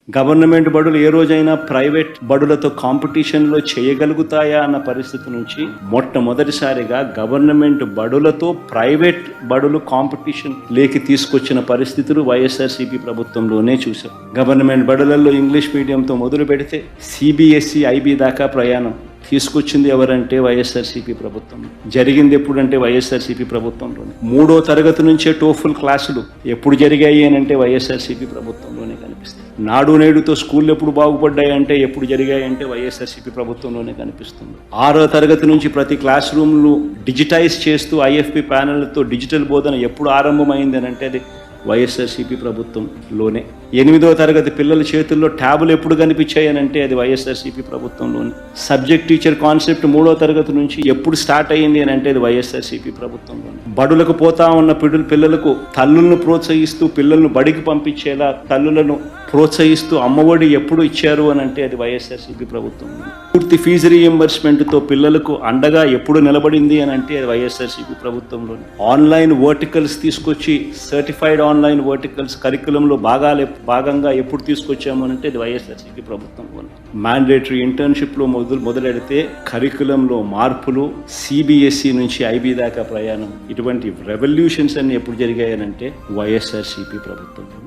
Government బడులు ఏ రోజైనా private బడులతో కాంపిటీషన్లో చేయగలుగుతాయా అన్న పరిస్థితి నుంచి మొట్టమొదటిసారిగా గవర్నమెంట్ బడులతో ప్రైవేట్ బడులు కాంపిటీషన్ లేకి తీసుకొచ్చిన పరిస్థితులు వైఎస్ఆర్సీపీ ప్రభుత్వంలోనే చూసాం. గవర్నమెంట్ బడులలో ఇంగ్లీష్ మీడియంతో మొదలు పెడితే సిబిఎస్ఈ ఐబీ దాకా ప్రయాణం తీసుకొచ్చింది ఎవరంటే వైఎస్ఆర్సీపీ ప్రభుత్వం. జరిగింది ఎప్పుడంటే వైఎస్ఆర్సీపీ ప్రభుత్వంలోనే. 3వ తరగతి నుంచే టోఫుల్ క్లాసులు ఎప్పుడు జరిగాయి అని అంటే వైఎస్ఆర్సీపీ ప్రభుత్వంలోనే కనిపిస్తుంది. నాడు నేడుతో స్కూళ్ళు ఎప్పుడు బాగుపడ్డాయంటే ఎప్పుడు జరిగాయంటే వైఎస్ఆర్సీపీ ప్రభుత్వంలోనే కనిపిస్తుంది. 6వ తరగతి నుంచి ప్రతి క్లాస్ రూమ్లు డిజిటైజ్ చేస్తూ ఐఎఫ్పి ప్యానెళ్లతో డిజిటల్ బోధన ఎప్పుడు ఆరంభమైంది అని అంటే అది వైఎస్ఆర్సీపీ ప్రభుత్వంలోనే. 8వ తరగతి పిల్లల చేతుల్లో ట్యాబులు ఎప్పుడు కనిపించాయనంటే అది వైఎస్ఆర్సీపీ ప్రభుత్వంలోనే. సబ్జెక్ట్ టీచర్ కాన్సెప్ట్ 3వ తరగతి నుంచి ఎప్పుడు స్టార్ట్ అయ్యింది అని అంటే అది వైఎస్ఆర్సీపీ ప్రభుత్వంలోనే. బడులకు పోతా ఉన్న పిల్లలకు తల్లులను ప్రోత్సహిస్తూ పిల్లలను బడికి పంపించేలా తల్లులను ప్రోత్సహిస్తూ అమ్మఒడి ఎప్పుడు ఇచ్చారు అని అంటే అది వైఎస్ఆర్సీపీ ప్రభుత్వం. పూర్తి ఫీజు రీఎంబర్స్మెంట్తో పిల్లలకు అండగా ఎప్పుడు నిలబడింది అని అంటే అది వైఎస్ఆర్సీపీ ప్రభుత్వంలోనే. ఆన్లైన్ వర్టికల్స్ తీసుకొచ్చి సర్టిఫైడ్ ఆన్లైన్ వర్టికల్స్ కరికులంలో భాగంగా ఎప్పుడు తీసుకొచ్చాము అంటే అది వైఎస్ఆర్సీపీ ప్రభుత్వంలోనే. మ్యాండేటరీ ఇంటర్న్షిప్లో మొదలెడితే కరికులంలో మార్పులు, సిబిఎస్ఈ నుంచి ఐబీ దాకా ప్రయాణం, ఇటువంటి రెవల్యూషన్స్ అన్ని ఎప్పుడు జరిగాయనంటే వైఎస్ఆర్సీపీ ప్రభుత్వంలో.